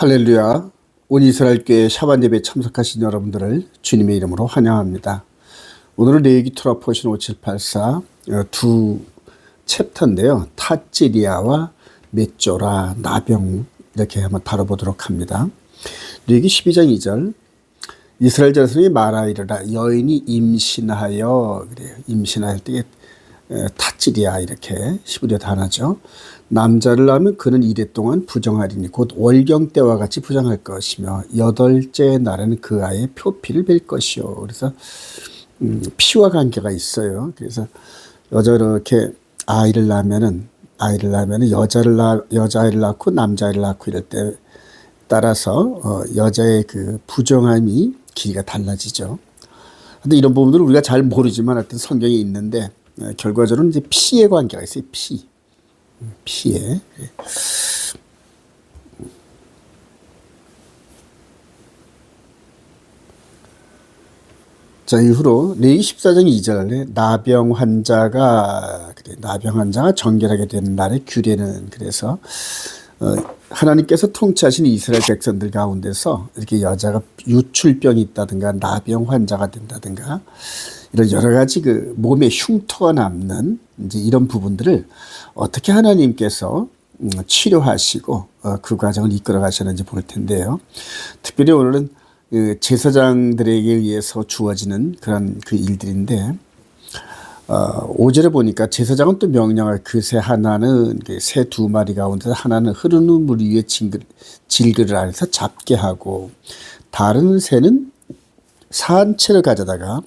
할렐루야. 온 이스라엘 교회 샤반 예배에 참석하신 여러분들을 주님의 이름으로 환영합니다. 오늘은 레위기 토라 포션 5784 두 챕터인데요. 탓지리아와 맷조라, 나병 이렇게 한번 다뤄보도록 합니다. 레위기 12장 2절 이스라엘 자손이 말하이르라 여인이 임신하여 그래요. 임신할 때 탓지리아 이렇게 히브리어 단어죠. 남자를 낳으면 그는 이래 동안 부정하리니 곧 월경 때와 같이 부정할 것이며 여덟째 날에는 그 아이의 표피를 뵐 것이요. 그래서 피와 관계가 있어요. 그래서 이렇게 아이를 낳으면은 여자아이를 낳고 남자아이를 낳고 이럴 때 따라서 여자의 그 부정함이 길이가 달라지죠. 근데 이런 부분들은 우리가 잘 모르지만 하여튼 성경에 있는데 결과적으로 이제 피의 관계가 있어요. 피에. 자, 이후로 레위기 14장 2절에 나병 환자가 정결하게 되는 날의 규례는 그래서 하나님께서 통치하신 이스라엘 백성들 가운데서 이렇게 여자가 유출병이 있다든가 나병 환자가 된다든가 이런 여러 가지 그 몸에 흉터가 남는 이제 이런 부분들을 어떻게 하나님께서 치료하시고 그 과정을 이끌어 가셨는지 볼 텐데요. 특별히 오늘은 그 제사장들에게 의해서 주어지는 그런 그 일들인데 5절에 보니까 제사장은 또 명령할 그 새 하나는 새 두 마리 가운데서 하나는 흐르는 물 위에 질그를 안에서 잡게 하고 다른 새는 산채를 가져다가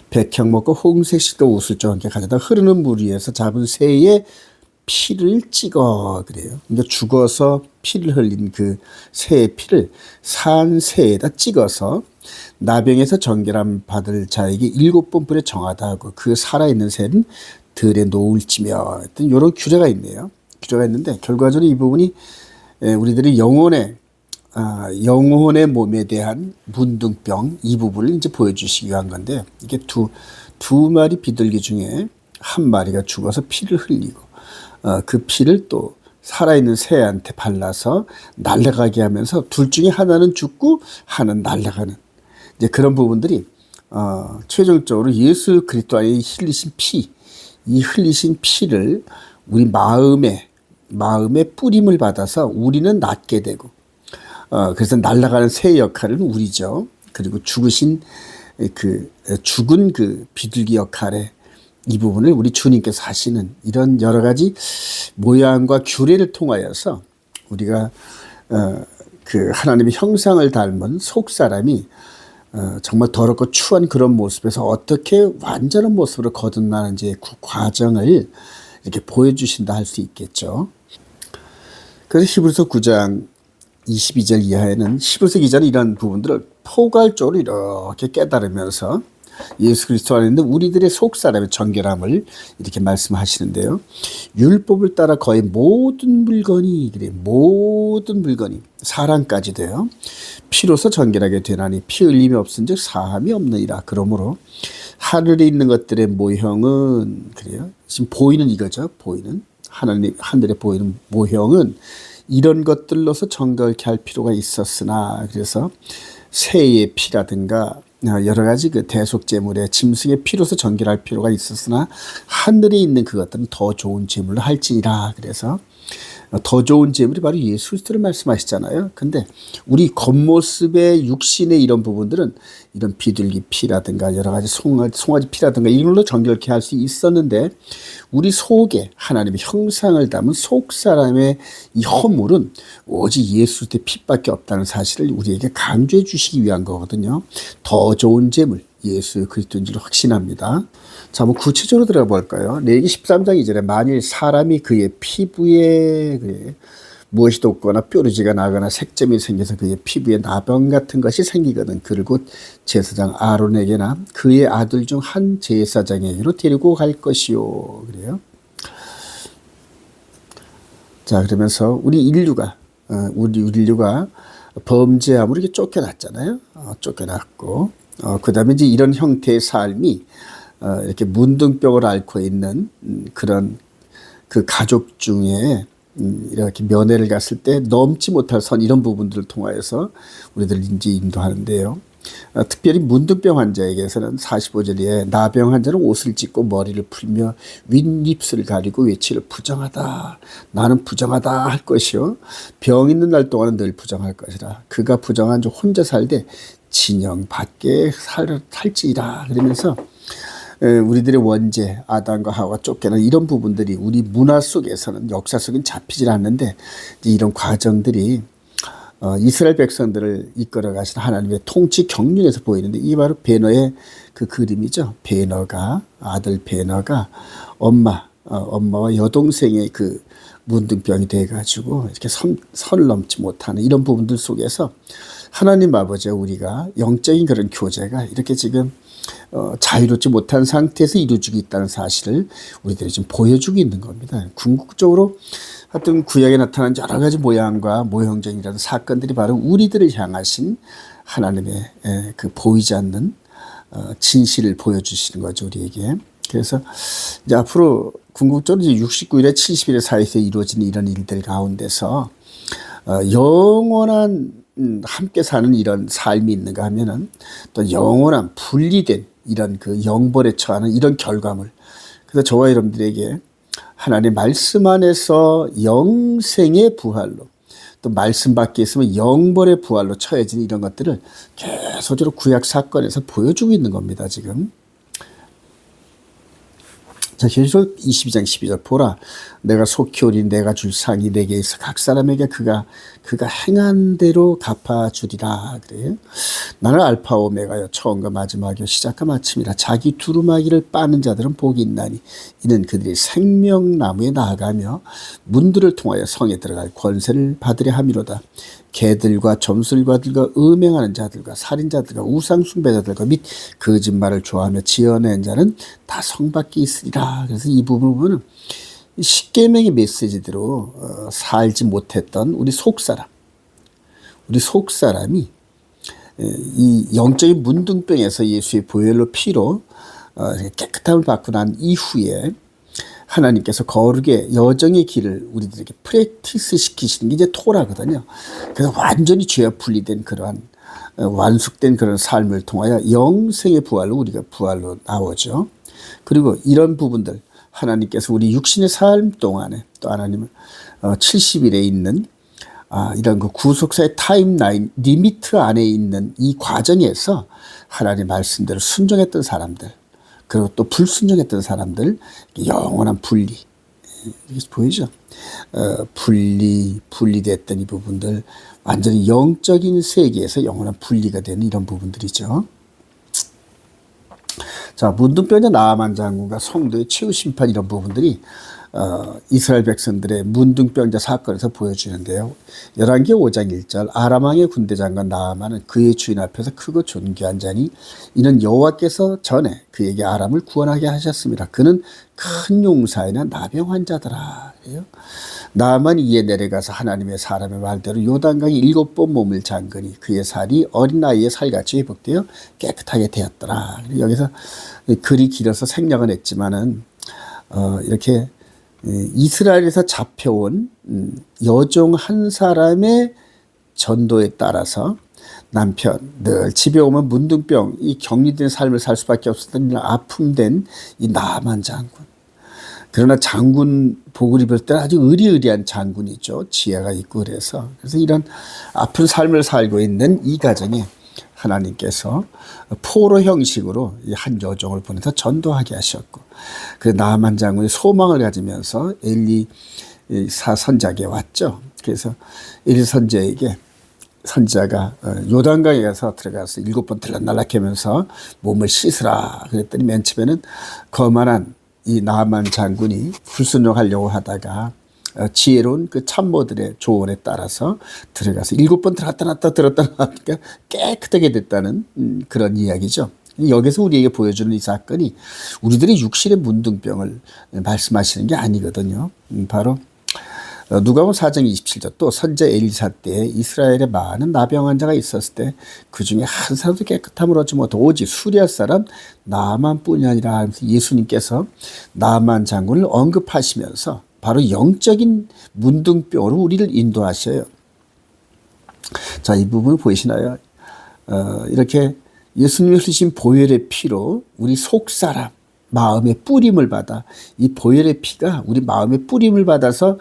백향목과 홍색실과 우슬조 함께 가져다 흐르는 물 위에서 잡은 새의 피를 찍어 그래요. 그러니까 죽어서 피를 흘린 그 새의 피를 산 새에다 찍어서 나병에서 정결함 받을 자에게 7번 불에 정하다 하고 그 살아있는 새는 들에 놓을지며 이런 규례가 있네요. 규례가 있는데 결과적으로 이 부분이 우리들이 영혼의 몸에 대한 문둥병 이 부분을 이제 보여주시기 위한 건데 이게 두 마리 비둘기 중에 한 마리가 죽어서 피를 흘리고 그 피를 또 살아있는 새한테 발라서 날아가게 하면서 둘 중에 하나는 죽고 하나는 날아가는 이제 그런 부분들이 최종적으로 예수 그리스도 안에 흘리신 이 흘리신 피를 우리 마음에 뿌림을 받아서 우리는 낫게 되고 그래서 날아가는 새 역할은 우리죠. 그리고 죽은 그 비둘기 역할에 이 부분을 우리 주님께서 하시는 이런 여러 가지 모양과 규례를 통하여서 우리가 그 하나님의 형상을 닮은 속사람이 정말 더럽고 추한 그런 모습에서 어떻게 완전한 모습으로 거듭나는지 그 과정을 이렇게 보여주신다 할 수 있겠죠. 그래서 히브리서 9장 22절 이하에는 히브리서 기자는 이런 부분들을 포괄적으로 이렇게 깨달으면서 예수 그리스도 안에 있는 우리들의 속사람의 정결함을 이렇게 말씀하시는데요. 율법을 따라 거의 모든 물건이 사람까지도요. 피로서 정결하게 되나니 피 흘림이 없은즉 사함이 없느니라. 그러므로 하늘에 있는 것들의 모형은 그래요. 지금 보이는 이거죠. 보이는 하늘에 보이는 모형은 이런 것들로서 정결케 할 필요가 있었으나 그래서 새의 피라든가 여러 가지 그 대속제물의 짐승의 피로서 정결할 필요가 있었으나 하늘에 있는 그것들은 더 좋은 제물로 할지니라. 그래서 더 좋은 제물이 바로 예수 그리스도를 말씀하시잖아요. 근데 우리 겉모습의 육신의 이런 부분들은 이런 비둘기 피라든가 여러 가지 송아지 피라든가 이걸로 정결케 할 수 있었는데 우리 속에 하나님의 형상을 담은 속사람의 이 허물은 오직 예수 그리스도의 피밖에 없다는 사실을 우리에게 강조해 주시기 위한 거거든요. 더 좋은 제물 예수 그리스도인 줄 확신합니다. 자, 한번 구체적으로 들어가 볼까요? 레위기 13장 2절에 만일 사람이 그의 피부에 무엇이 돋거나 뾰루지가 나거나 색점이 생겨서 그의 피부에 나병 같은 것이 생기거든 그를 곧 제사장 아론에게나 그의 아들 중 한 제사장에게로 데리고 갈 것이요. 그래요. 자, 그러면서 우리 인류가 범죄함으로 이렇게 쫓겨났잖아요. 쫓겨났고 그 다음에 이제 이런 형태의 삶이 이렇게 문둥병을 앓고 있는 그런 그 가족 중에 이렇게 면회를 갔을 때 넘지 못할 선 이런 부분들을 통하여서 우리들 이제 인도하는데요. 특별히 문둥병 환자에게서는 45절에 나병 환자는 옷을 찢고 머리를 풀며 윗입술을 가리고 외치를 부정하다. 나는 부정하다 할 것이요. 병 있는 날 동안은 늘 부정할 것이라. 그가 부정한 자 혼자 살되 진영 밖에 살지이라. 그러면서 우리들의 원죄 아담과 하와가 쫓겨난 이런 부분들이 우리 문화 속에서는 역사 속엔 잡히질 않는데 이런 과정들이 이스라엘 백성들을 이끌어 가신 하나님의 통치 경륜에서 보이는데 이게 바로 베너의 그 그림이죠. 베너가 아들 베너가 엄마와 여동생의 그 문둥병이 돼가지고 이렇게 선을 넘지 못하는 이런 부분들 속에서 하나님 아버지와 우리가 영적인 그런 교제가 이렇게 지금 자유롭지 못한 상태에서 이루어지고 있다는 사실을 우리들이 지금 보여주고 있는 겁니다. 궁극적으로 하여튼 구약에 나타난 여러 가지 모양과 모형적이라는 사건들이 바로 우리들을 향하신 하나님의 그 보이지 않는 진실을 보여주시는 거죠, 우리에게. 그래서 이제 앞으로 궁극적으로 이제 69일에 70일의 사이에서 이루어지는 이런 일들 가운데서 영원한 함께 사는 이런 삶이 있는가 하면은 또 영원한 분리된 이런 그 영벌에 처하는 이런 결과물. 그래서 저와 여러분들에게 하나님의 말씀 안에서 영생의 부활로 또 말씀 밖에 있으면 영벌의 부활로 처해지는 이런 것들을 계속적으로 구약 사건에서 보여주고 있는 겁니다, 지금. 자, 계속 22장 12절 보라 내가 속히 오리니 내가 줄 상이 내게 있어 각 사람에게 그가 행한 대로 갚아주리라. 그래요. 나는 알파 오메가여 처음과 마지막이요 시작과 마침이라. 자기 두루마기를 빠는 자들은 복이 있나니 이는 그들이 생명나무에 나아가며 문들을 통하여 성에 들어갈 권세를 받으려 함이로다. 개들과 점술가들과 음행하는 자들과 살인자들과 우상숭배자들과 및 거짓말을 좋아하며 지어낸 자는 다 성 밖에 있으리라. 그래서 이 부분을 보면 십계명의 메시지대로 살지 못했던 우리 속사람이 이 영적인 문둥병에서 예수의 보혈로 피로 깨끗함을 받고 난 이후에 하나님께서 거룩의 여정의 길을 우리들에게 프랙티스 시키시는 게 이제 토라거든요. 그래서 완전히 죄와 분리된 그러한 완숙된 그런 삶을 통하여 영생의 부활로 우리가 부활로 나오죠. 그리고 이런 부분들 하나님께서 우리 육신의 삶 동안에 또 하나님은 70일에 있는 이런 그 구속사의 타임라인 리미트 안에 있는 이 과정에서 하나님 말씀대로 순종했던 사람들 그리고 또 불순종했던 사람들 영원한 분리 이게 보이죠? 분리됐던 이 부분들 완전히 영적인 세계에서 영원한 분리가 되는 이런 부분들이죠. 자, 문둥병자 나아만 장군과 성도의 최후 심판 이런 부분들이 이스라엘 백성들의 문둥병자 사건에서 보여주는데요. 열왕기 5장 1절 아람 왕의 군대 장관 나아만은 그의 주인 앞에서 크고 존귀한 자니 이는 여호와께서 전에 그에게 아람을 구원하게 하셨습니다. 그는 큰 용사이나 나병 환자더라. 나아만이 이에 내려가서 하나님의 사람의 말대로 요단강에 7번 몸을 잠그니 그의 살이 어린 나이에 살같이 회복되어 깨끗하게 되었더라. 여기서 글이 길어서 생략은 했지만은 이렇게 이스라엘에서 잡혀온 여종 한 사람의 전도에 따라서 남편 늘 집에 오면 문둥병 이 격리된 삶을 살 수밖에 없었던 아픔된 이 나아만 장군. 그러나 장군 복을 입을 때는 아주 의리의리한 장군이죠. 지혜가 있고 그래서 이런 아픈 삶을 살고 있는 이 가정에 하나님께서 포로 형식으로 한 여종을 보내서 전도하게 하셨고 그 나아만 장군이 소망을 가지면서 엘리사 선자에게 왔죠. 그래서 엘리 선자에게 선자가 요단강에 가서 들어가서 7번 들락날락하면서 몸을 씻으라 그랬더니 맨 처음에는 거만한 이 나아만 장군이 불순종하려고 하다가 지혜로운 그 참모들의 조언에 따라서 들어가서 7번 들어갔다 놨다 들었다 놨다 깨끗하게 됐다는 그런 이야기죠. 여기서 우리에게 보여주는 이 사건이 우리들의 육신의 문둥병을 말씀하시는 게 아니거든요. 바로 누가복음 4장 27절 또 선자 엘리사 때 이스라엘에 많은 나병 환자가 있었을 때 그중에 한 사람도 깨끗함을 얻지 못하고 오직 수리할 사람 나아만뿐이 아니라 하면서 예수님께서 나아만 장군을 언급하시면서 바로 영적인 문둥병으로 우리를 인도하셔요. 자, 이 부분 보이시나요? 이렇게 예수님이 흘리신 보혈의 피로 우리 속사람, 마음의 뿌림을 받아, 이 보혈의 피가 우리 마음의 뿌림을 받아서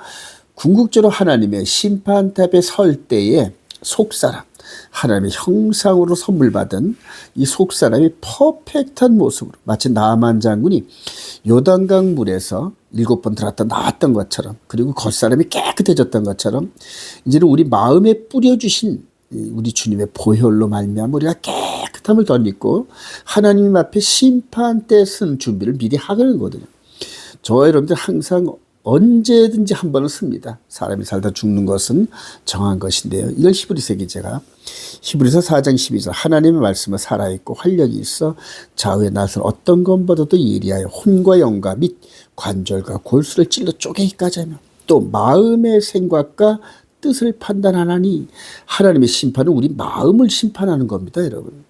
궁극적으로 하나님의 심판탑에 설 때에 속사람, 하나님의 형상으로 선물 받은 이 속사람이 퍼펙트한 모습으로, 마치 나만 장군이 요단강 물에서 7번 들어갔다 나왔던 것처럼, 그리고 겉사람이 깨끗해졌던 것처럼, 이제는 우리 마음에 뿌려주신 우리 주님의 보혈로 말미암아 우리가 깨끗함을 덧입고 하나님 앞에 심판 때 쓴 준비를 미리 하는 거거든요. 저와 여러분들 항상 언제든지 한 번은 씁니다. 사람이 살다 죽는 것은 정한 것인데요. 이걸 히브리서 기자가 히브리서 4장 12절 하나님의 말씀은 살아있고 활력이 있어 좌우의 낯을 어떤 것보다도 예리하여 혼과 영과 및 관절과 골수를 찔러 쪼개기까지 하며 또 마음의 생각과 뜻을 판단하나니 하나님의 심판은 우리 마음을 심판하는 겁니다, 여러분.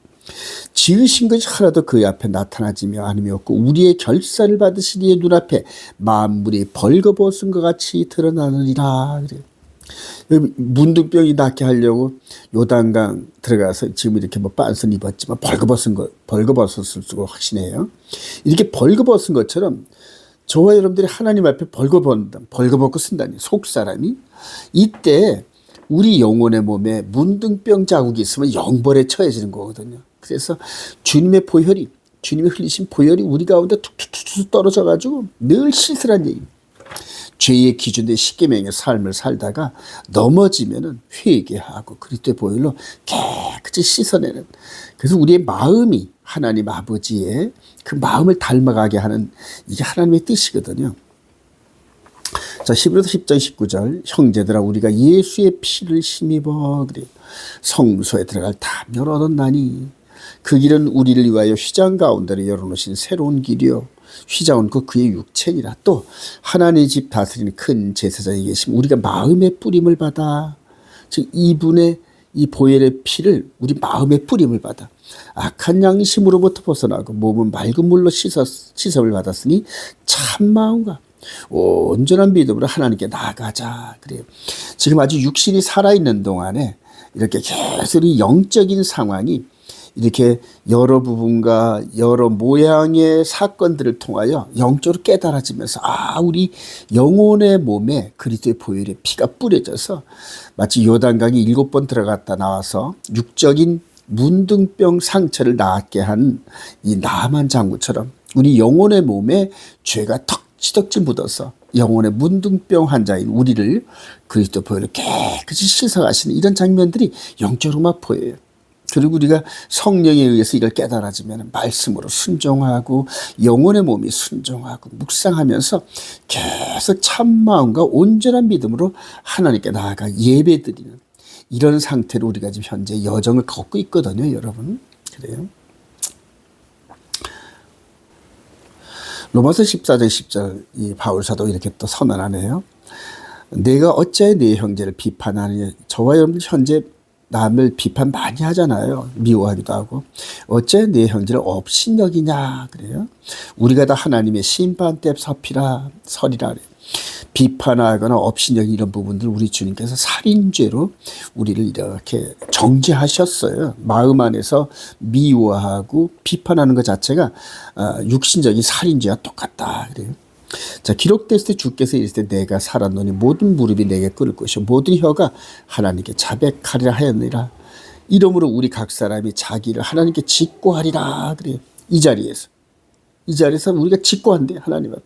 지으신 것이 하나도 그의 앞에 나타나지며 아님이 없고 우리의 결사를 받으신 이의 눈앞에 만물이 벌거벗은 것 같이 드러나느니라. 그래요. 문둥병이 낫게 하려고 요단강 들어가서 지금 이렇게 뭐 빤스 입었지만 벌거벗었을 수 확신해요. 이렇게 벌거벗은 것처럼 저와 여러분들이 하나님 앞에 벌거벗고 쓴다니, 속사람이. 이때 우리 영혼의 몸에 문둥병 자국이 있으면 영벌에 처해지는 거거든요. 그래서 주님의 보혈이, 주님이 흘리신 보혈이 우리 가운데 툭툭툭 떨어져 가지고 늘 씻으란 얘기입니다. 죄의 기준의 십계명의 삶을 살다가 넘어지면은 회개하고 그리스도의 보혈로 깨끗이 씻어내는, 그래서 우리의 마음이 하나님 아버지의 그 마음을 닮아가게 하는 이게 하나님의 뜻이거든요. 자, 히브리서 10장 19절 형제들아 우리가 예수의 피를 힘입어 그래 성소에 들어갈 탐욕을 얻었나니 그 길은 우리를 위하여 휘장 가운데로 열어놓으신 새로운 길이요 휘장은 곧 그의 육체니라. 또 하나님의 집 다스리는 큰 제사장이 계시면 우리가 마음의 뿌림을 받아, 즉 이분의 이 보혈의 피를 우리 마음의 뿌림을 받아 악한 양심으로부터 벗어나고 몸은 맑은 물로 씻음을 받았으니 참 마음과 온전한 믿음으로 하나님께 나아가자. 그래요. 지금 아주 육신이 살아있는 동안에 이렇게 계속 이 영적인 상황이 이렇게 여러 부분과 여러 모양의 사건들을 통하여 영적으로 깨달아지면서 우리 영혼의 몸에 그리스도의 보혈의 피가 뿌려져서 마치 요단강이 7번 들어갔다 나와서 육적인 문둥병 상처를 낫게 한 이 나만 장구처럼 우리 영혼의 몸에 죄가 덕지덕지 묻어서 영혼의 문둥병 환자인 우리를 그리스도 보혈로 깨끗이 씻어가시는 이런 장면들이 영적으로 막 보여요. 그리고 우리가 성령에 의해서 이걸 깨달아지면 말씀으로 순종하고 영혼의 몸이 순종하고 묵상하면서 계속 참마음과 온전한 믿음으로 하나님께 나아가 예배드리는 이런 상태로 우리가 지금 현재 여정을 걷고 있거든요, 여러분. 그래요. 로마서 14장 10절 이 바울사도 이렇게 또 선언하네요. 내가 어찌하여 내 형제를 비판하느냐. 저와 여러분들 현재 남을 비판 많이 하잖아요. 미워하기도 하고. 어째 내 형제를 업신여기냐. 그래요. 우리가 다 하나님의 심판 때 서리라 그래요. 비판하거나 업신여기 이런 부분들 우리 주님께서 살인죄로 우리를 이렇게 정죄하셨어요. 마음 안에서 미워하고 비판하는 것 자체가 육신적인 살인죄와 똑같다. 그래요. 자, 기록됐을 때 주께서 이르시되 내가 살았노니 모든 무릎이 내게 꿇을 것이요 모든 혀가 하나님께 자백하리라 하였느니라. 이러므로 우리 각 사람이 자기를 하나님께 직고하리라. 그래요. 이 자리에서 우리가 직고한대, 하나님 앞에.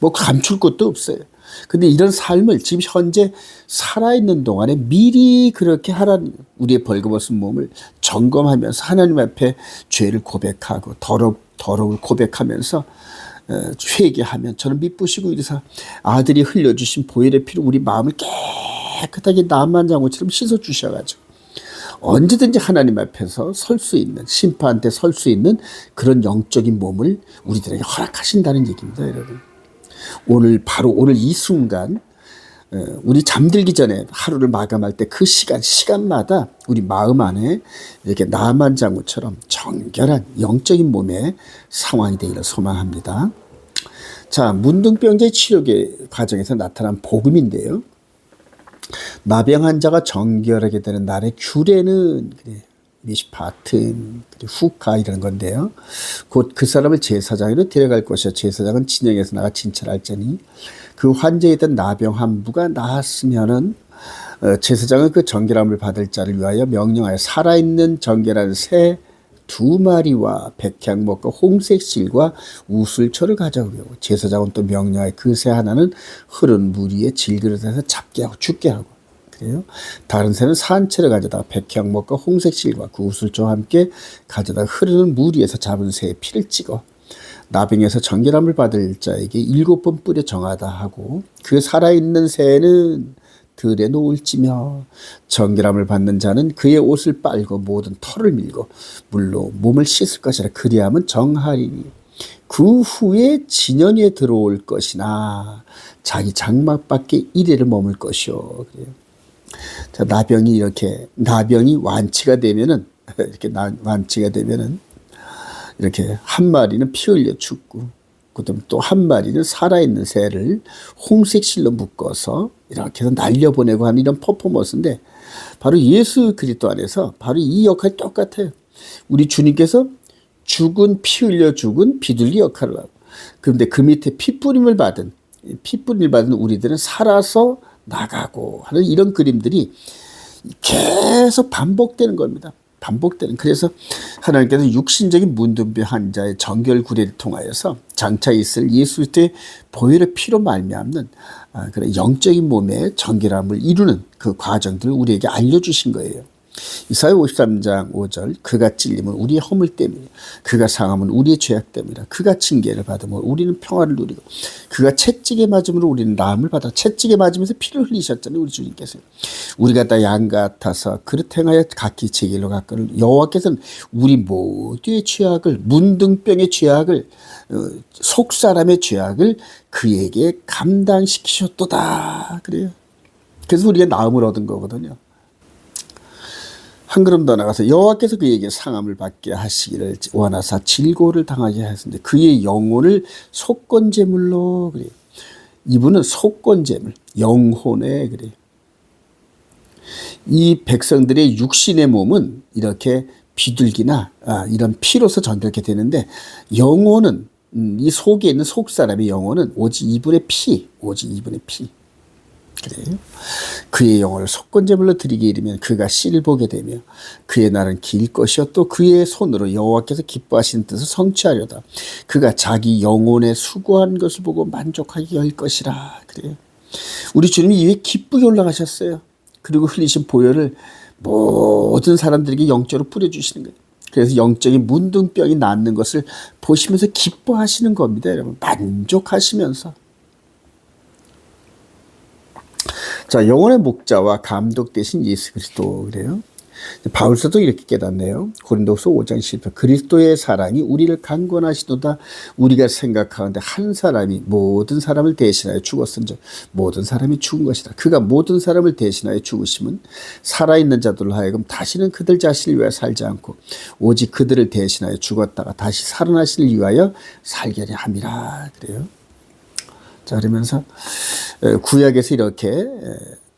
뭐 감출 것도 없어요. 근데 이런 삶을 지금 현재 살아있는 동안에 미리 그렇게 하라는, 우리의 벌거벗은 몸을 점검하면서 하나님 앞에 죄를 고백하고 더러움을 고백하면서 회개하면 저는 미쁘시고 이래서 아들이 흘려주신 보혈의 피로 우리 마음을 깨끗하게 남만장어처럼 씻어주셔가지고 언제든지 하나님 앞에서 설 수 있는, 심판 때 설 수 있는 그런 영적인 몸을 우리들에게 허락하신다는 얘기입니다, 여러분. 오늘 이 순간 우리 잠들기 전에 하루를 마감할 때 그 시간마다 우리 마음 안에 이렇게 나만장구처럼 정결한 영적인 몸의 상황이 되기를 소망합니다. 자, 문둥병자의 치료 과정에서 나타난 복음인데요. 나병 환자가 정결하게 되는 날의 규례는 그래, 미시파튼, 후카 이런 건데요. 곧 그 사람을 제사장으로 데려갈 것이요 제사장은 진영에서 나가 진찰할지니 그 환자에 있던 나병 한 부가 나았으면은 제사장은 그 정결함을 받을 자를 위하여 명령하여 살아있는 정결한 새 2마리와 백향목과 홍색 실과 우슬초를 가져오고 제사장은 또 명령하여 그 새 하나는 흐른 물 위에 질그릇에서 잡게 하고 죽게 하고 그래요. 다른 새는 산채를 가져다가 백향목과 홍색 실과 그 우슬초와 함께 가져다가 흐르는 물 위에서 잡은 새의 피를 찍어 나병에서 정결함을 받을 자에게 7번 뿌려 정하다 하고 그 살아있는 새는 들에 놓을지며 정결함을 받는 자는 그의 옷을 빨고 모든 털을 밀고 물로 몸을 씻을 것이라 그리하면 정하리니 그 후에 진연 위에 들어올 것이나 자기 장막 밖에 이래를 머물 것이요. 그래요. 자, 나병이 완치가 되면은 이렇게 완치가 되면은 이렇게 한 마리는 피 흘려 죽고 그다음 또 한 마리는 살아있는 새를 홍색 실로 묶어서 이렇게 해서 날려보내고 하는 이런 퍼포먼스인데 바로 예수 그리스도 안에서 바로 이 역할이 똑같아요. 우리 주님께서 피 흘려 죽은 비둘기 역할을 하고 그런데 그 밑에 피 뿌림을 받은 우리들은 살아서 나가고 하는 이런 그림들이 계속 반복되는 겁니다. 그래서 하나님께서 육신적인 문둥병 환자의 정결 구례를 통하여서 장차 있을 예수 그리스도의 보혈의 피로 말미암는 그런 영적인 몸의 정결함을 이루는 그 과정들을 우리에게 알려주신 거예요. 이사야 53장 5절 그가 찔림은 우리의 허물 때문이요 그가 상함은 우리의 죄악 때문이라 그가 징계를 받으면 우리는 평화를 누리고 그가 채찍에 맞음으로 우리는 나음을 받아 채찍에 맞으면서 피를 흘리셨잖아요. 우리 주님께서 우리가 다 양 같아서 그릇 행하여 각기 제 길로 갔거늘 여호와께서는 우리 모두의 죄악을 문둥병의 죄악을 속사람의 죄악을 그에게 감당시키셨도다. 그래요. 그래서 우리가 나음을 얻은 거거든요. 한 걸음 더 나가서 여호와께서 그에게 상함을 받게 하시기를 원하사 질고를 당하게 하셨는데 그의 영혼을 속건제물로 그래요. 이분은 속건제물, 영혼에 그래요. 이 백성들의 육신의 몸은 이렇게 비둘기나 이런 피로서 전결게 되는데 영혼은 이 속에 있는 속사람의 영혼은 오직 이분의 피. 그래요. 그의 영혼을 속건제물로 드리게 이르면 그가 씨를 보게 되며 그의 날은 길 것이요 또 그의 손으로 여호와께서 기뻐하시는 뜻을 성취하려다 그가 자기 영혼에 수고한 것을 보고 만족하게 할 것이라. 그래요. 우리 주님이 이에 기쁘게 올라가셨어요. 그리고 흘리신 보혈을 모든 사람들에게 영적으로 뿌려주시는 거예요. 그래서 영적인 문둥병이 낫는 것을 보시면서 기뻐하시는 겁니다. 여러분 만족하시면서. 자, 영혼의 목자와 감독 대신 예수 그리스도 그래요. 바울서도 이렇게 깨닫네요. 고린도서 5장 10절 그리스도의 사랑이 우리를 강권하시도다 우리가 생각하는데 한 사람이 모든 사람을 대신하여 죽었은즉 모든 사람이 죽은 것이다. 그가 모든 사람을 대신하여 죽으심은 살아있는 자들로 하여금 다시는 그들 자신을 위하여 살지 않고 오직 그들을 대신하여 죽었다가 다시 살아나시를 위하여 살게 하려 함이라. 그래요. 자, 그러면서 구약에서 이렇게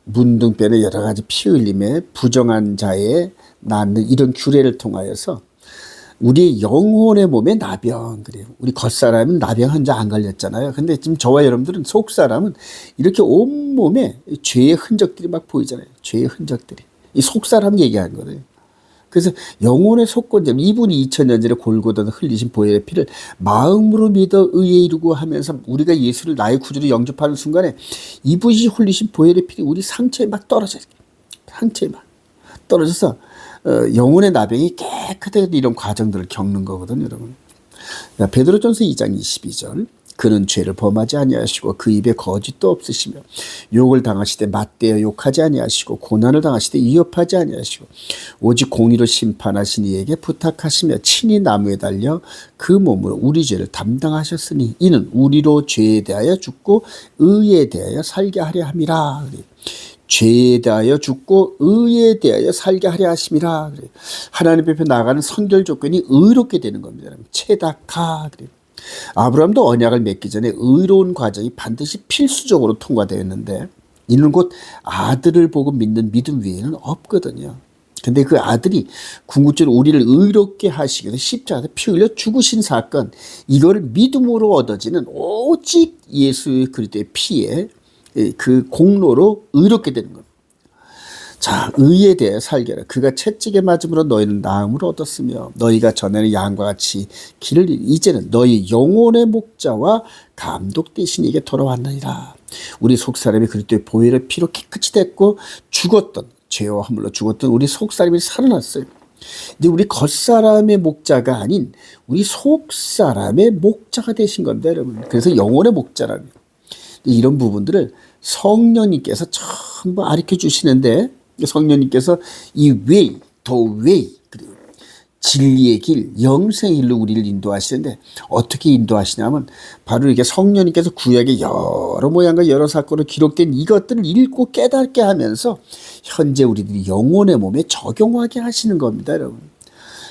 문둥병의 여러 가지 피 흘림에 부정한 자에 낳는 이런 규례를 통하여서 우리 영혼의 몸에 나병 그래요. 우리 겉사람은 나병 환자 안 걸렸잖아요. 근데 지금 저와 여러분들은 속사람은 이렇게 온몸에 죄의 흔적들이 막 보이잖아요. 죄의 흔적들이. 이 속사람 얘기하는 거예요. 그래서 영혼의 속건제물 이분이 2000년 전에 골고다에 흘리신 보혈의 피를 마음으로 믿어 의에 이루고 하면서 우리가 예수를 나의 구주로 영접하는 순간에 이분이 흘리신 보혈의 피가 우리 상처에 막 떨어져요. 상처에 막 떨어져서 영혼의 나병이 깨끗하게 이런 과정들을 겪는 거거든요. 여러분. 베드로전서 2장 22절 그는 죄를 범하지 아니하시고 그 입에 거짓도 없으시며 욕을 당하시되 맞대어 욕하지 아니하시고 고난을 당하시되 위협하지 아니하시고 오직 공의로 심판하신 이에게 부탁하시며 친히 나무에 달려 그 몸으로 우리 죄를 담당하셨으니 이는 우리로 죄에 대하여 죽고 의에 대하여 살게 하려 함이라. 죄에 대하여 죽고 의에 대하여 살게 하려 하심이라. 하나님 앞에 나가는 선결 조건이 의롭게 되는 겁니다. 체다카. 아브라함도 언약을 맺기 전에 의로운 과정이 반드시 필수적으로 통과되었는데 이는 곧 아들을 보고 믿는 믿음 외에는 없거든요. 근데 그 아들이 궁극적으로 우리를 의롭게 하시기 위해서 십자가에서 피 흘려 죽으신 사건, 이걸 믿음으로 얻어지는 오직 예수 그리스도의 피에 그 공로로 의롭게 되는 겁니다. 자, 의에 대해 살게라. 그가 채찍에 맞음으로 너희는 나음을 얻었으며 너희가 전에는 양과 같이 길을 이제는 너희 영혼의 목자와 감독 되신 이에게 돌아왔느니라. 우리 속사람이 그리스도의 보혈의 피로 깨끗이 됐고 죽었던 죄와 허물로 죽었던 우리 속사람이 살아났어요. 이제 우리 겉사람의 목자가 아닌 우리 속사람의 목자가 되신 건데 여러분. 그래서 영혼의 목자라는 이런 부분들을 성령님께서 전부 가르쳐 주시는데 성령님께서 이 way, the way, 진리의 길, 영생의 길로 우리를 인도하시는데 어떻게 인도하시냐면 바로 이렇게 성령님께서 구약의 여러 모양과 여러 사건으로 기록된 이것들을 읽고 깨닫게 하면서 현재 우리들이 영혼의 몸에 적용하게 하시는 겁니다, 여러분.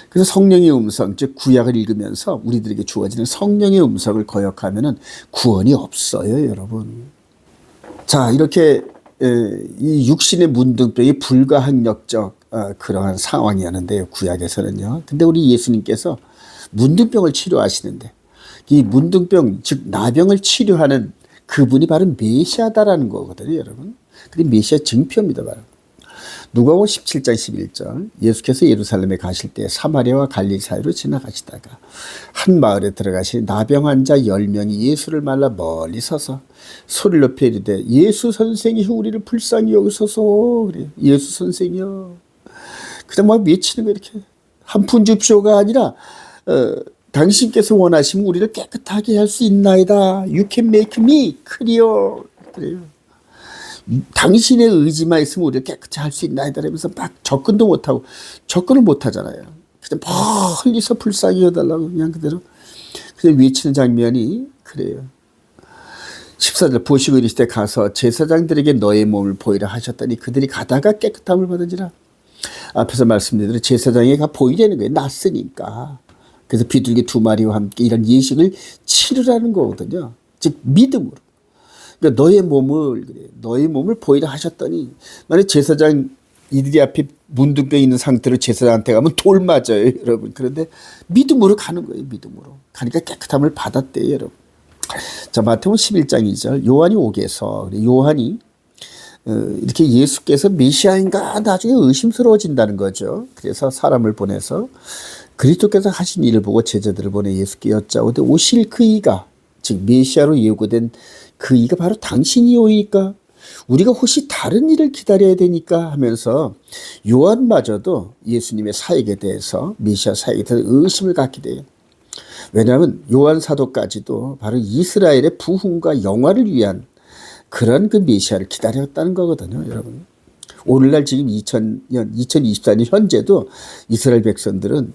그래서 성령의 음성, 즉 구약을 읽으면서 우리들에게 주어지는 성령의 음성을 거역하면은 구원이 없어요, 여러분. 자, 이렇게 이 육신의 문둥병이 불가항력적 그러한 상황이었는데요, 구약에서는요. 근데 우리 예수님께서 문둥병을 치료하시는데 이 문둥병, 즉 나병을 치료하는 그분이 바로 메시아다라는 거거든요, 여러분. 그게 메시아 증표입니다, 바로. 누가복음 17장 11절 예수께서 예루살렘에 가실 때 사마리아와 갈릴리 사이로 지나가시다가 한 마을에 들어가시니 나병 환자 10명이 예수를 만나 멀리 서서 소리를 높여 이르되 예수 선생이여 우리를 불쌍히 여기소서. 그래요. 예수 선생이여. 그냥 막 외치는 거 이렇게. 한 푼 줍쇼가 아니라 당신께서 원하시면 우리를 깨끗하게 할 수 있나이다. You can make me clear. 그래요. 당신의 의지만 있으면 우리를 깨끗이 할 수 있나이다 라면서 막 접근도 못하고 접근을 못하잖아요. 그냥 멀리서 불쌍히 해달라고 그냥 그대로 그냥 외치는 장면이 그래요. 14절 보시고 이르시되 가서 제사장들에게 너의 몸을 보이라 하셨더니 그들이 가다가 깨끗함을 받은지라. 앞에서 말씀드린 대로 제사장이 가 보이라는 거예요. 낫으니까. 그래서 비둘기 2마리와 함께 이런 예식을 치르라는 거거든요. 즉 믿음으로. 그러니까 너의 몸을 보이라 하셨더니 만약 제사장 이들이 앞에 문둥병 있는 상태로 제사장한테 가면 돌 맞아요, 여러분. 그런데 믿음으로 가는 거예요, 믿음으로. 가니까 깨끗함을 받았대요, 여러분. 자, 마태복음 11장 2절 요한이 오게서 요한이 이렇게 예수께서 메시아인가 나중에 의심스러워진다는 거죠. 그래서 사람을 보내서 그리스도께서 하신 일을 보고 제자들을 보내 예수께 여짜오되 오실 그 이가 즉 메시아로 예고된 그 이가 바로 당신이오이까 우리가 혹시 다른 일을 기다려야 되니까 하면서 요한마저도 예수님의 사역에 대해서 메시아 사역에 대해서 의심을 갖게 돼요. 왜냐하면 요한 사도까지도 바로 이스라엘의 부흥과 영화를 위한 그런 그 메시아를 기다렸다는 거거든요, 여러분. 오늘날 지금 2024년 현재도 이스라엘 백성들은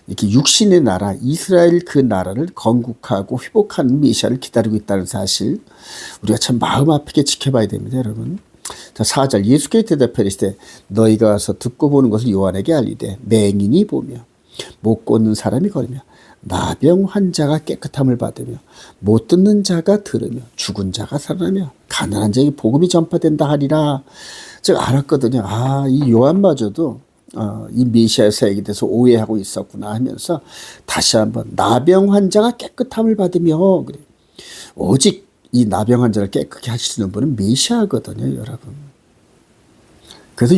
이렇게 육신의 나라, 이스라엘 그 나라를 건국하고 회복하는 메시아를 기다리고 있다는 사실 우리가 참 마음 아프게 지켜봐야 됩니다, 여러분. 자, 4절 예수께서 대답하여 이르시되 너희가 와서 듣고 보는 것을 요한에게 알리되 맹인이 보며 못 걷는 사람이 걸으며 나병 환자가 깨끗함을 받으며 못 듣는 자가 들으며 죽은 자가 살아나며 가난한 자에게 복음이 전파된다 하리라. 제가 알았거든요. 이 요한마저도 이 메시아 사역에 대해서 오해하고 있었구나 하면서 다시 한번 나병 환자가 깨끗함을 받으며 그래. 오직 이 나병 환자를 깨끗게 하시는 분은 메시아거든요, 여러분. 그래서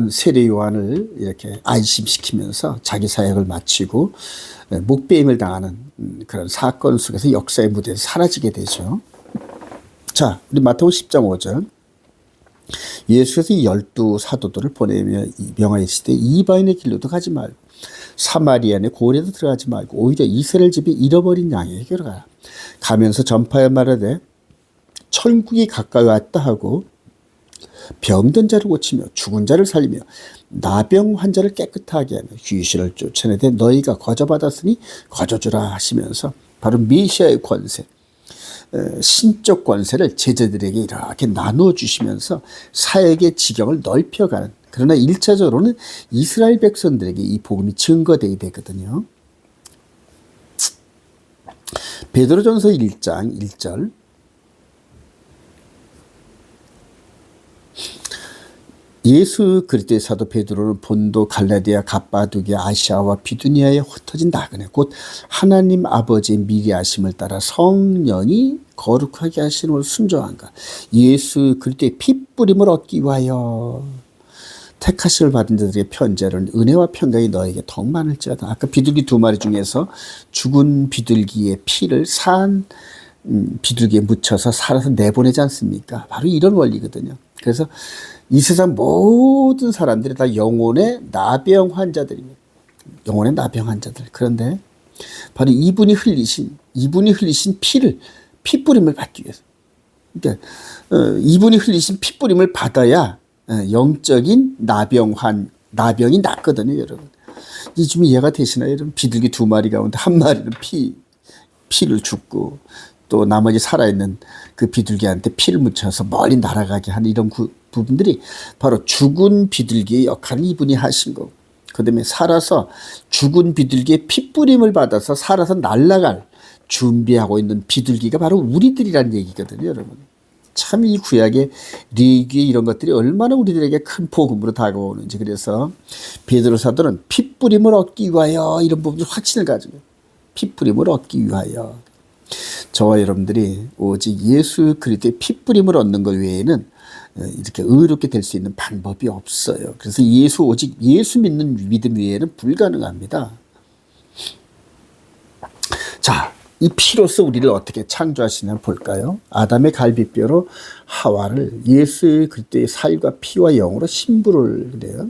세례 요한을 이렇게 안심시키면서 자기 사역을 마치고 목배임을 당하는 그런 사건 속에서 역사의 무대에서 사라지게 되죠. 자, 우리 마태복음 10장 5절. 예수께서 12 사도들을 보내며 명하시되 이방인의 길로도 가지 말고 사마리아의 고을에도 들어가지 말고 오히려 이스라엘 집이 잃어버린 양에게로 가라. 가면서 전파하여 말하되 천국이 가까이 왔다 하고 병든 자를 고치며 죽은 자를 살리며 나병 환자를 깨끗하게 하며 귀신을 쫓아내되 너희가 거저받았으니 거저주라 하시면서 바로 메시아의 권세, 신적 권세를 제자들에게 이렇게 나누어 주시면서 사역의 지경을 넓혀가는, 그러나 1차적으로는 이스라엘 백성들에게 이 복음이 증거되어야 되거든요. 베드로전서 1장 1절. 예수 그리스도의 사도 베드로는 본도, 갈라디아, 갑바두기아, 아시아와 비두니아에 흩어진 나그네 곧 하나님 아버지의 미리 하심을 따라 성령이 거룩하게 하시는 걸 순종한가. 예수 그리스도의 핏뿌림을 얻기 위하여 택하심을 받은 자들에게 편지하는 은혜와 평강이 너에게 더욱 많을지어다. 아까 비둘기 두 마리 중에서 죽은 비둘기의 피를 산 비둘기에 묻혀서 살아서 내보내지 않습니까? 바로 이런 원리거든요. 그래서 이 세상 모든 사람들이 다 영혼의 나병 환자들입니다. 영혼의 나병 환자들. 그런데 바로 이분이 흘리신 피를, 핏뿌림을 받기 위해서. 그러니까 이분이 흘리신 핏뿌림을 받아야 영적인 나병이 낫거든요, 여러분. 이 좀 이해가 되시나요, 여러분? 비둘기 두 마리 가운데 한 마리는 피를 줍고 또 나머지 살아있는 그 비둘기한테 피를 묻혀서 멀리 날아가게 하는 이런 부분들이 바로 죽은 비둘기의 역할을 이분이 하신 거고, 그 다음에 살아서 죽은 비둘기의 핏뿌림을 받아서 살아서 날아갈 준비하고 있는 비둘기가 바로 우리들이란 얘기거든요, 여러분. 참 이 구약의 리기 이런 것들이 얼마나 우리들에게 큰 복음으로 다가오는지. 그래서 베드로 사도는 핏뿌림을 얻기 위하여 이런 부분을 확신을 가지고 핏뿌림을 얻기 위하여 저와 여러분들이 오직 예수 그리스도의 핏뿌림을 얻는 것 외에는 이렇게 의롭게 될 수 있는 방법이 없어요. 그래서 오직 예수 믿는 믿음 외에는 불가능합니다. 자, 이 피로서 우리를 어떻게 창조하시나 볼까요? 아담의 갈비뼈로 하와를 예수 그리스도의 살과 피와 영으로 신부를 그래요.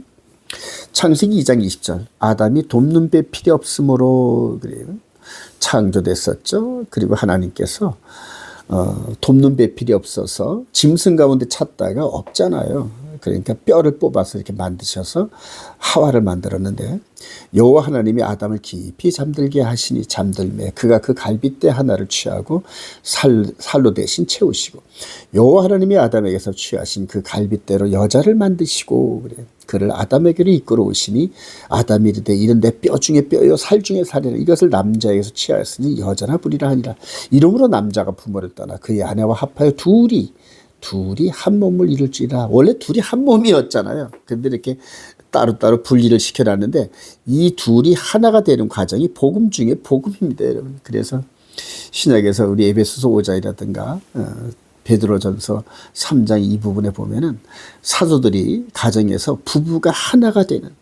창세기 2장 20절. 아담이 돕는 배 필요 없으므로 그래요. 창조됐었죠. 그리고 하나님께서 돕는 배 필요 없어서 짐승 가운데 찾다가 없잖아요. 그러니까 뼈를 뽑아서 이렇게 만드셔서 하와를 만들었는데, 여호와 하나님이 아담을 깊이 잠들게 하시니 잠들매 그가 그 갈빗대 하나를 취하고 살로 대신 채우시고, 여호와 하나님이 아담에게서 취하신 그 갈빗대로 여자를 만드시고 그래. 그를 아담에게로 이끌어 오시니 아담이 이르되 이는 내 뼈 중에 뼈요 살 중에 살이라. 이것을 남자에게서 취하였으니 여자나 부리라 하니라. 이러므로 남자가 부모를 떠나 그의 아내와 합하여 둘이 한 몸을 이룰지라. 원래 둘이 한 몸이었잖아요. 근데 이렇게 따로따로 분리를 시켜놨는데 이 둘이 하나가 되는 과정이 복음 중에 복음입니다, 여러분. 그래서 신약에서 우리 에베소서 5장이라든가 베드로전서 3장 이 부분에 보면은 사도들이 가정에서 부부가 하나가 되는,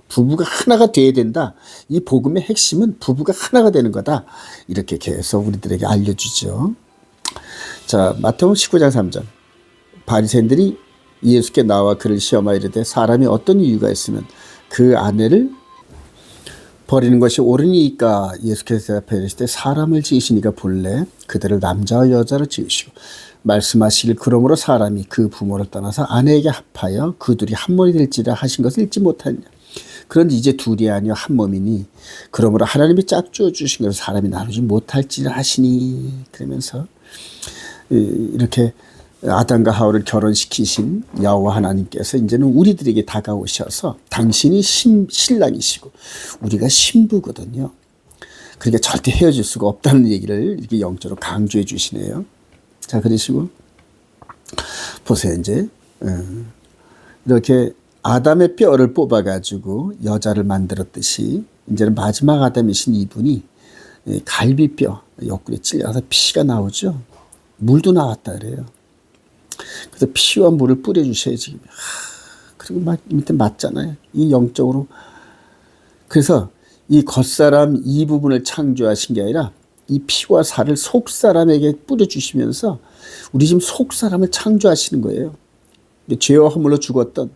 부부가 하나가 돼야 된다. 이 복음의 핵심은 부부가 하나가 되는 거다. 이렇게 계속 우리들에게 알려주죠. 자, 마태복음 19장 3절. 바리새인들이 예수께 나와 그를 시험하여 이르되 사람이 어떤 이유가 있으면 그 아내를 버리는 것이 옳으니까. 예수께서 대답하여 이르시되 사람을 지으시니까 본래 그들을 남자와 여자로 지으시고 말씀하시길 그러므로 사람이 그 부모를 떠나서 아내에게 합하여 그 둘이 한 몸이 될지라 하신 것을 읽지 못하느냐. 그런데 이제 둘이 아니요 한 몸이니 그러므로 하나님이 짝지어 주신 것을 사람이 나누지 못할지라 하시니. 그러면서 이렇게 아담과 하와를 결혼시키신 여호와 하나님께서 이제는 우리들에게 다가오셔서 당신이 신랑이시고 우리가 신부거든요. 그러니까 절대 헤어질 수가 없다는 얘기를 이렇게 영적으로 강조해 주시네요. 자, 그러시고 보세요. 이제 이렇게 아담의 뼈를 뽑아가지고 여자를 만들었듯이 이제는 마지막 아담이신 이분이 갈비뼈 옆구리에 찔려서 피가 나오죠. 물도 나왔다 그래요. 그래서 피와 물을 뿌려주셔야 지금. 그리고 밑에 맞잖아요. 이 영적으로. 그래서 이 겉사람 이 부분을 창조하신 게 아니라 이 피와 살을 속사람에게 뿌려주시면서 우리 지금 속사람을 창조하시는 거예요. 죄와 허물로 죽었던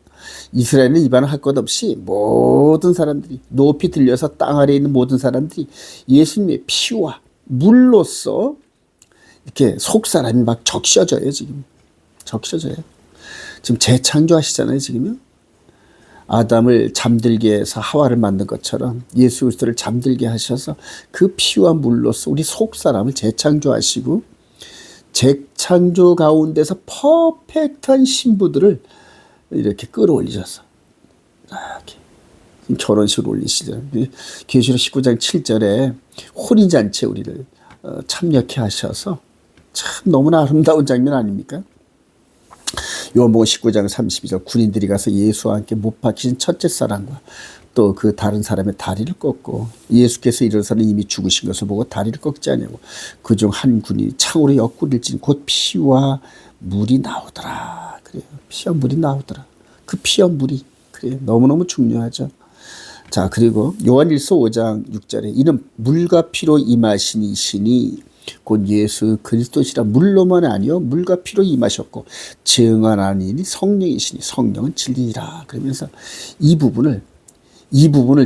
이스라엘은 입안을 할 것 없이 모든 사람들이 높이 들려서 땅 아래에 있는 모든 사람들이 예수님의 피와 물로써 이렇게 속사람이 막 적셔져요, 지금. 적셔져요. 지금 재창조하시잖아요, 지금요. 아담을 잠들게 해서 하와를 만든 것처럼 예수 그리스도를 잠들게 하셔서 그 피와 물로써 우리 속사람을 재창조하시고 재창조 가운데서 퍼펙트한 신부들을 이렇게 끌어올리셔서 이렇게 결혼식을 올리시죠. 계시록 19장 7절에 혼인잔치에 우리를 참여케 하셔서 참 너무나 아름다운 장면 아닙니까? 요한복음 19장 32절 군인들이 가서 예수와 함께 못 박히신 첫째 사람과 또 그 다른 사람의 다리를 꺾고 예수께서 이르사는 이미 죽으신 것을 보고 다리를 꺾지 아니하고 그중 한 군인이 창으로 옆구리를 찐 곧 피와 물이 나오더라. 그래요. 피와 물이 나오더라. 그 피와 물이 그래요. 너무너무 중요하죠. 자, 그리고 요한일서 5장 6절에 이는 물과 피로 임하신 이시니 곧 예수 그리스도시라. 물로만 아니요 물과 피로 임하셨고 증언하니 성령이시니 성령은 진리라. 그러면서 이 부분을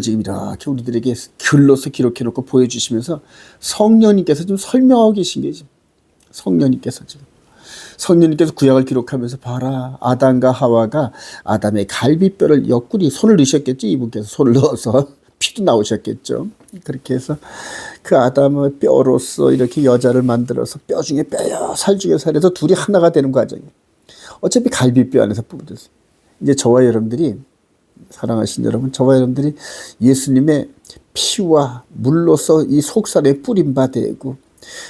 지금 이렇게 우리들에게 글로서 기록해 놓고 보여주시면서 성령님께서 지금 설명하고 계신 게 지금 성령님께서 구약을 기록하면서 봐라, 아담과 하와가 아담의 갈비뼈를 옆구리 손을 넣으셨겠죠. 이분께서 손을 넣어서 피도 나오셨겠죠. 그렇게 해서 그 아담의 뼈로서 이렇게 여자를 만들어서 뼈 중에 뼈야 살 중에 살에서 둘이 하나가 되는 과정이에요. 어차피 갈비뼈 안에서 뿌려졌어요. 이제 저와 여러분들이 사랑하신 여러분, 저와 여러분들이 예수님의 피와 물로서 이 속살에 뿌린 바 되고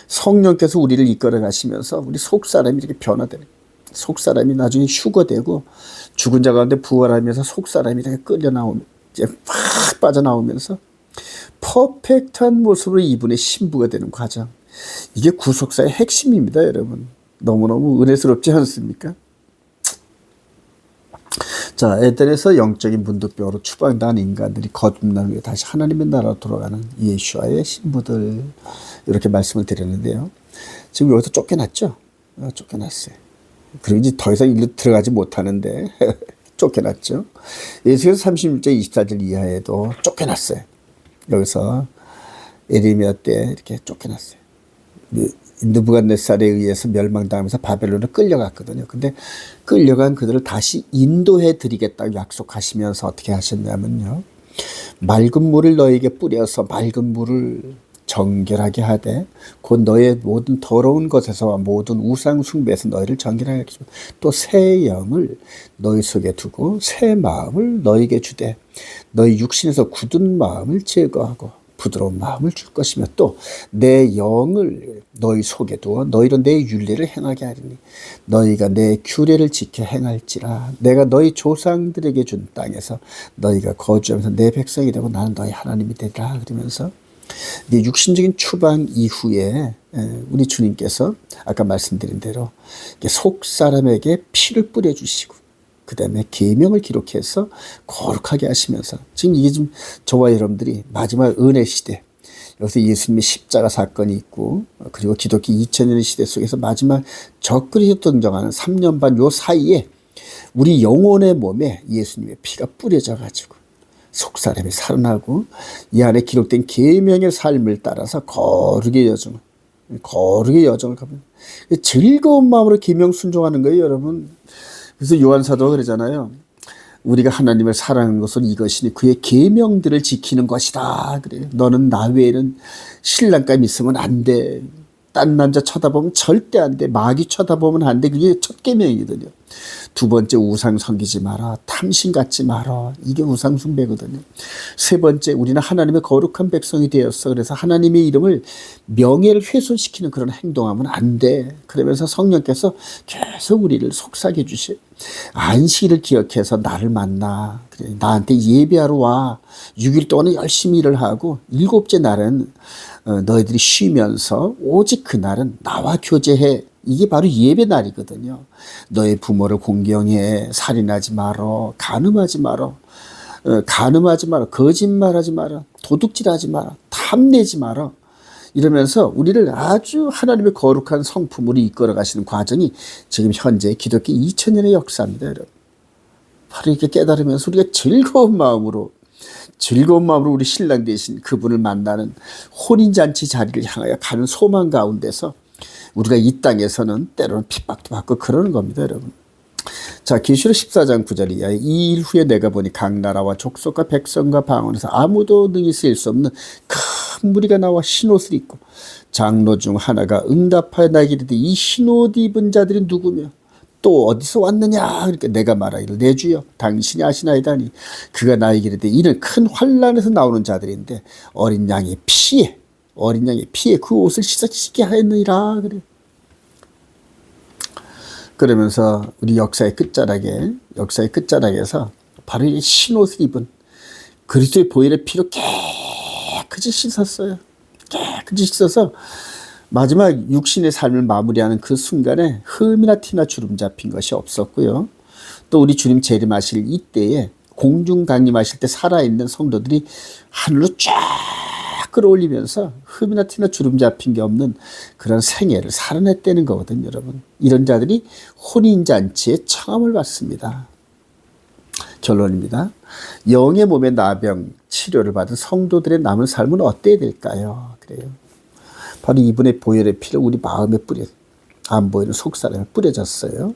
성령께서 우리를 이끌어 가시면서 우리 속사람이 이렇게 변화되는, 속사람이 나중에 휴거되고 죽은 자 가운데 부활하면서 속사람이 이렇게 끌려 나오면 이제 팍 빠져나오면서 퍼펙트한 모습으로 이분의 신부가 되는 과정. 이게 구속사의 핵심입니다, 여러분. 너무너무 은혜스럽지 않습니까? 자, 에덴에서 영적인 문둥병으로 추방당한 인간들이 거듭난 후에 다시 하나님의 나라로 돌아가는 예수와의 신부들, 이렇게 말씀을 드렸는데요. 지금 여기서 쫓겨났죠? 쫓겨났어요. 그리고 이제 더 이상 일로 들어가지 못하는데 쫓겨났죠. 예수께서 36장 24절 이하에도 쫓겨났어요. 여기서 에레미야 때 이렇게 쫓겨났어요. 느부갓네살에 의해서 멸망당하면서 바벨론에 끌려갔거든요. 근데 끌려간 그들을 다시 인도해 드리겠다고 약속하시면서 어떻게 하셨냐면요. 맑은 물을 너에게 뿌려서 맑은 물을 정결하게 하되 곧 너의 모든 더러운 것에서와 모든 우상 숭배에서 너희를 정결하게 하시고 또 새 영을 너희 속에 두고 새 마음을 너희에게 주되 너희 육신에서 굳은 마음을 제거하고 부드러운 마음을 줄 것이며 또 내 영을 너희 속에 두어 너희로 내 윤례를 행하게 하리니 너희가 내 규례를 지켜 행할지라. 내가 너희 조상들에게 준 땅에서 너희가 거주하면서 내 백성이 되고 나는 너희 하나님이 되리라. 그러면서 이제 육신적인 추방 이후에 우리 주님께서 아까 말씀드린 대로 속 사람에게 피를 뿌려주시고 그 다음에 계명을 기록해서 거룩하게 하시면서 지금 이게 좀 저와 여러분들이 마지막 은혜 시대, 여기서 예수님의 십자가 사건이 있고 그리고 기독교 2000년의 시대 속에서 마지막 적그리스도 등장하는 3년 반 요 사이에 우리 영혼의 몸에 예수님의 피가 뿌려져 가지고 속사람이 살아나고 이 안에 기록된 계명의 삶을 따라서 거룩의 여정을 가면 즐거운 마음으로 계명 순종하는 거예요, 여러분. 그래서 요한사도가 그러잖아요. 우리가 하나님을 사랑하는 것은 이것이니 그의 계명들을 지키는 것이다. 그래요. 너는 나 외에는 신랑감 있으면 안 돼. 딴 남자 쳐다보면 절대 안 돼. 마귀 쳐다보면 안 돼. 그게 첫 계명이거든요. 두 번째, 우상 섬기지 마라. 탐심 갖지 마라. 이게 우상 숭배거든요. 세 번째, 우리는 하나님의 거룩한 백성이 되었어. 그래서 하나님의 이름을 명예를 훼손시키는 그런 행동하면 안 돼. 그러면서 성령께서 계속 우리를 속삭여 주셔. 안식일을 기억해서 나를 만나. 그래, 나한테 예배하러 와. 6일 동안은 열심히 일을 하고 7째 날은 너희들이 쉬면서 오직 그날은 나와 교제해. 이게 바로 예배 날이거든요. 너의 부모를 공경해. 살인하지 마라. 간음하지 마라. 거짓말하지 마라. 도둑질하지 마라. 탐내지 마라. 이러면서 우리를 아주 하나님의 거룩한 성품으로 이끌어 가시는 과정이 지금 현재 기독교 2000년의 역사입니다, 여러분. 바로 이렇게 깨달으면서 우리가 즐거운 마음으로 우리 신랑 되신 그분을 만나는 혼인잔치 자리를 향하여 가는 소망 가운데서 우리가 이 땅에서는 때로는 핍박도 받고 그러는 겁니다, 여러분. 자, 계시록 14장 9절 이하에 이 일 후에 내가 보니 각 나라와 족속과 백성과 방언에서 아무도 능히 쓰일 수 없는 큰 무리가 나와 흰옷을 입고 장로 중 하나가 응답하여 나에게 이르되 이 흰옷 입은 자들이 누구며 또 어디서 왔느냐. 그러니까 내가 말하기를 내 주여 당신이 아시나이다니. 그가 나에게 이르되 이는 큰 환난에서 나오는 자들인데 어린 양의 피에 어린 양의 피에 그 옷을 씻게 하였느니라. 그래. 그러면서 우리 역사의 끝자락에서 바로 이 신옷을 입은 그리스도의 보혈의 피로 깨끗이 씻었어요. 깨끗이 씻어서 마지막 육신의 삶을 마무리하는 그 순간에 흠이나 티나 주름 잡힌 것이 없었고요. 또 우리 주님 재림하실 이때에 공중 강림하실 때 살아있는 성도들이 하늘로 쫙 끌어올리면서 흠이나 티나 주름 잡힌 게 없는 그런 생애를 살아냈다는 거거든요, 여러분. 이런 자들이 혼인잔치의 청함을 받습니다. 결론입니다. 영의 몸의 나병 치료를 받은 성도들의 남은 삶은 어때야 될까요? 그래요. 바로 이분의 보혈의 피를 우리 마음에 안 보이는 속사람에 뿌려졌어요.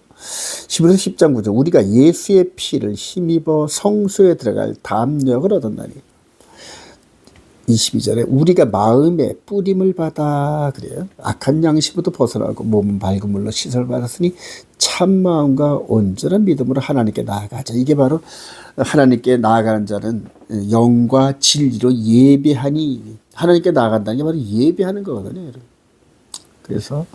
히브리서 10장 9절 우리가 예수의 피를 힘입어 성소에 들어갈 담력을 얻었나니 22절에 우리가 마음에 뿌림을 받아 그래요. 악한 양심부터 벗어나고 몸은 밝은 물로 시설을 받았으니 참 마음과 온전한 믿음으로 하나님께 나아가자. 이게 바로 하나님께 나아가는 자는 영과 진리로 예배하니 하나님께 나아간다는 게 바로 예배하는 거거든요. 여러분. 그래서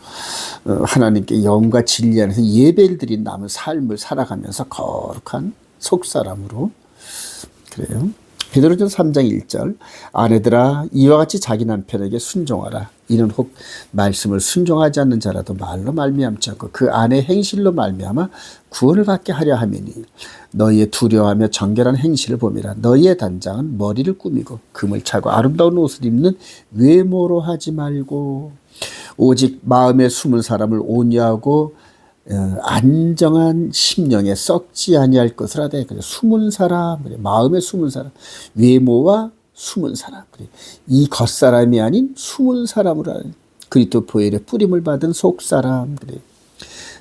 하나님께 영과 진리 안에서 예배를 드린 남은 삶을 살아가면서 거룩한 속사람으로 그래요. 베드로전서 3장 1절 아내들아 이와 같이 자기 남편에게 순종하라. 이는 혹 말씀을 순종하지 않는 자라도 말로 말미암지 않고 그 아내 행실로 말미암아 구원을 받게 하려 함이니 너희의 두려워하며 정결한 행실을 보미라. 너희의 단장은 머리를 꾸미고 금을 차고 아름다운 옷을 입는 외모로 하지 말고 오직 마음에 숨은 사람을 온유하고 안정한 심령에 썩지 아니할 것을 하되 숨은 사람, 마음에 숨은 사람, 외모와 숨은 사람, 이 겉사람이 아닌 숨은 사람으로 하는 그리스도 보혈의 뿌림을 받은 속사람.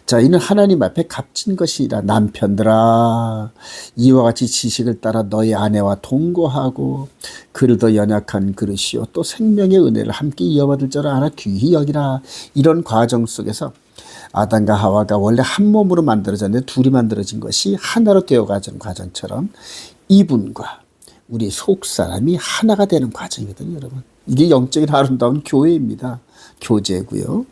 자, 이는 하나님 앞에 값진 것이라. 남편들아 이와 같이 지식을 따라 너희 아내와 동거하고 그를 더 연약한 그릇이요 또 생명의 은혜를 함께 이어받을 줄 알아 귀히 여기라. 이런 과정 속에서 아담과 하와가 원래 한 몸으로 만들어졌는데 둘이 만들어진 것이 하나로 되어가는 과정처럼 이분과 우리 속사람이 하나가 되는 과정이거든요, 여러분. 이게 영적인 아름다운 교회입니다. 교제고요.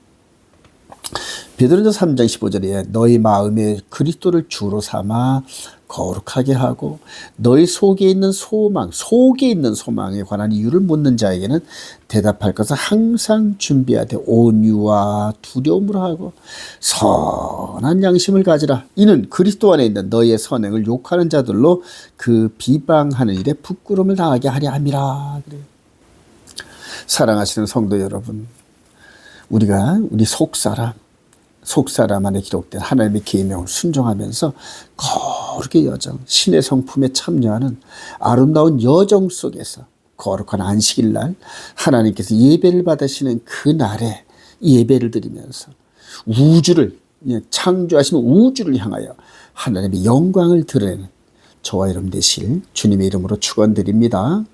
베드로전서 3장 15절에 너희 마음에 그리스도를 주로 삼아 거룩하게 하고 너희 속에 있는 소망에 관한 이유를 묻는 자에게는 대답할 것을 항상 준비하되 온유와 두려움으로 하고 선한 양심을 가지라. 이는 그리스도 안에 있는 너희의 선행을 욕하는 자들로 그 비방하는 일에 부끄러움을 당하게 하려 함이라. 그래요. 사랑하시는 성도 여러분, 우리가 우리 속사람 안에 기록된 하나님의 계명을 순종하면서 거룩의 여정, 신의 성품에 참여하는 아름다운 여정 속에서 거룩한 안식일 날 하나님께서 예배를 받으시는 그 날에 예배를 드리면서 우주를 창조하시는 우주를 향하여 하나님의 영광을 드러내는 저와 여러분 되실 주님의 이름으로 축원드립니다.